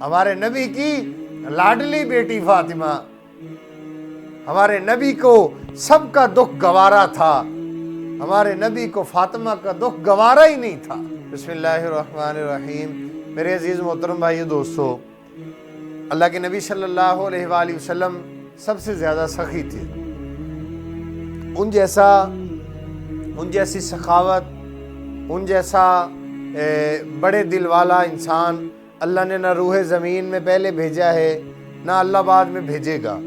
ہمارے نبی کی لاڈلی بیٹی فاطمہ، ہمارے نبی کو سب کا دکھ گوارا تھا، ہمارے نبی کو فاطمہ کا دکھ گوارا ہی نہیں تھا۔ بسم اللہ الرحمن الرحیم۔ میرے عزیز محترم بھائیو دوستو، اللہ کے نبی صلی اللہ علیہ وآلہ وسلم سب سے زیادہ سخی تھے۔ ان جیسی سخاوت، ان جیسا بڑے دل والا انسان اللہ نے نہ روح زمین میں پہلے بھیجا ہے، نہ اللہ بعد میں بھیجے گا۔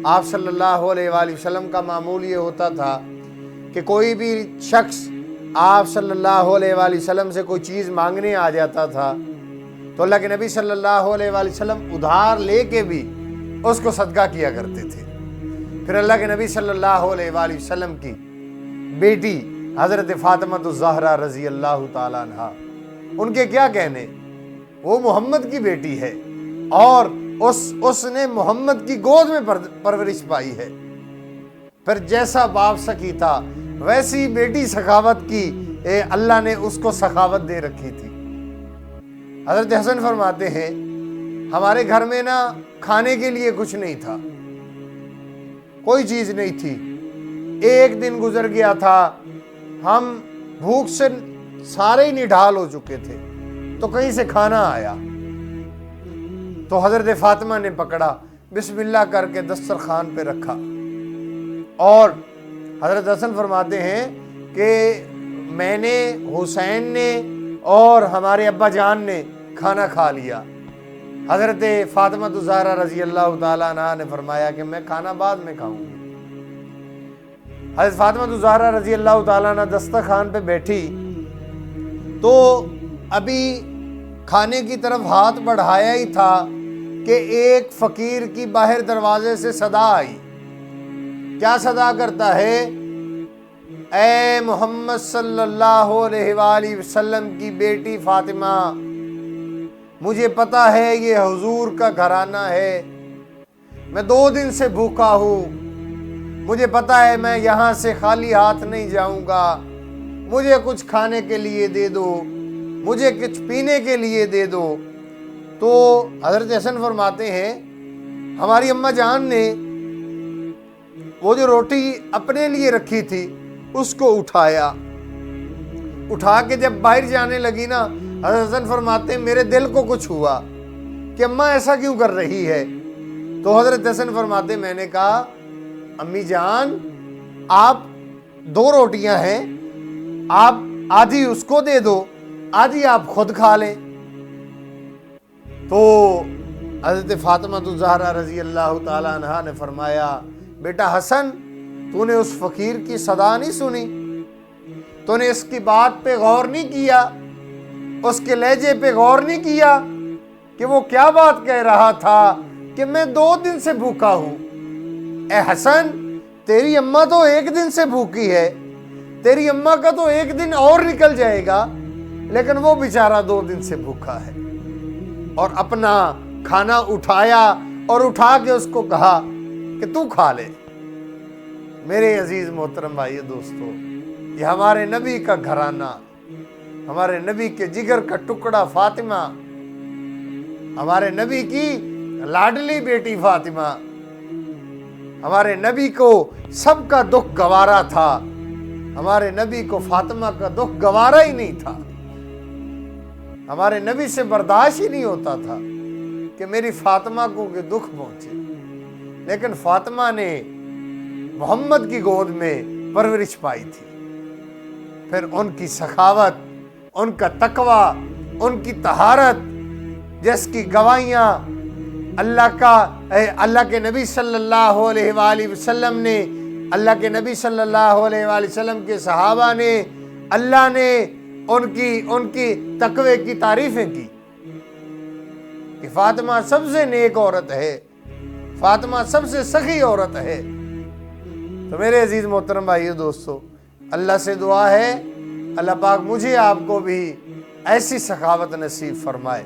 آپ صلی اللہ علیہ وآلہ وسلم کا معمول یہ ہوتا تھا کہ کوئی بھی شخص آپ صلی اللہ علیہ وآلہ وسلم سے کوئی چیز مانگنے آ جاتا تھا تو اللہ کے نبی صلی اللہ علیہ وآلہ وسلم ادھار لے کے بھی اس کو صدقہ کیا کرتے تھے۔ پھر اللہ کے نبی صلی اللہ علیہ وآلہ وسلم کی بیٹی حضرت فاطمہ الزہرا رضی اللہ تعالیٰ عنہ، ان کے کیا کہنے، وہ محمد کی بیٹی ہے اور اس نے محمد کی گود میں پرورش پائی ہے۔ پھر جیسا باپ سخی تھا ویسی بیٹی سخاوت کی، اللہ نے اس کو سخاوت دے رکھی تھی۔ حضرت حسن فرماتے ہیں ہمارے گھر میں نا کھانے کے لیے کچھ نہیں تھا، کوئی چیز نہیں تھی۔ ایک دن گزر گیا تھا، ہم بھوک سے سارے ہی نڈھال ہو چکے تھے، تو کہیں سے کھانا آیا تو حضرت فاطمہ نے پکڑا، بسم اللہ کر کے دسترخوان پہ رکھا، اور حضرت حسن فرماتے ہیں کہ میں نے، حسین نے اور ہمارے ابا جان نے کھانا کھا لیا۔ حضرت فاطمہ الزہرا رضی اللہ تعالیٰ عنہ نے فرمایا کہ میں کھانا بعد میں کھاؤں گی۔ حضرت فاطمہ الزہرا رضی اللہ تعالیٰ عنہ دسترخوان پہ بیٹھی تو ابھی کھانے کی طرف ہاتھ بڑھایا ہی تھا کہ ایک فقیر کی باہر دروازے سے صدا آئی۔ کیا صدا کرتا ہے؟ اے محمد صلی اللہ علیہ وآلہ وسلم کی بیٹی فاطمہ، مجھے پتا ہے یہ حضور کا گھرانہ ہے، میں 2 دن سے بھوکا ہوں، مجھے پتا ہے میں یہاں سے خالی ہاتھ نہیں جاؤں گا، مجھے کچھ کھانے کے لیے دے دو، مجھے کچھ پینے کے لیے دے دو۔ تو حضرت حسن فرماتے ہیں ہماری اماں جان نے وہ جو روٹی اپنے لیے رکھی تھی اس کو اٹھا کے جب باہر جانے لگی نا، حضرت حسن فرماتے ہیں میرے دل کو کچھ ہوا کہ اماں ایسا کیوں کر رہی ہے؟ تو حضرت حسن فرماتے ہیں میں نے کہا امی جان آپ 2 روٹیاں ہیں، آپ آدھی اس کو دے دو، آدھی آپ خود کھا لیں۔ تو حضرت فاطمہ الزہرا رضی اللہ تعالیٰ عنہ نے فرمایا بیٹا حسن، تو نے اس فقیر کی صدا نہیں سنی؟ تو نے اس کی بات پہ غور نہیں کیا؟ اس کے لہجے پہ غور نہیں کیا کہ وہ کیا بات کہہ رہا تھا کہ میں 2 دن سے بھوکا ہوں؟ اے حسن، تیری اماں تو 1 دن سے بھوکی ہے، تیری اماں کا تو 1 دن اور نکل جائے گا، لیکن وہ بیچارہ 2 دن سے بھوکا ہے۔ اور اپنا کھانا اٹھایا اور اٹھا کے اس کو کہا کہ تو کھا لے۔ میرے عزیز محترم بھائیو دوستو، یہ ہمارے نبی کا گھرانہ، ہمارے نبی کے جگر کا ٹکڑا فاطمہ، ہمارے نبی کی لاڈلی بیٹی فاطمہ، ہمارے نبی کو سب کا دکھ گوارا تھا، ہمارے نبی کو فاطمہ کا دکھ گوارا ہی نہیں تھا۔ ہمارے نبی سے برداشت ہی نہیں ہوتا تھا کہ میری فاطمہ کو کہ دکھ پہنچے، لیکن فاطمہ نے محمد کی گود میں پرورش پائی تھی۔ پھر ان کی سخاوت، ان کا تقوی، ان کی طہارت، جس کی گواہیاں اللہ کے نبی صلی اللہ علیہ وآلہ وسلم نے، اللہ کے نبی صلی اللہ علیہ وآلہ وسلم کے صحابہ نے، اللہ نے ان کی تقوی کی تعریفیں کی کہ فاطمہ سب سے نیک عورت ہے، فاطمہ سب سے سخی عورت ہے۔ تو میرے عزیز محترم بھائیو دوستو، اللہ سے دعا ہے اللہ پاک مجھے آپ کو بھی ایسی سخاوت نصیب فرمائے۔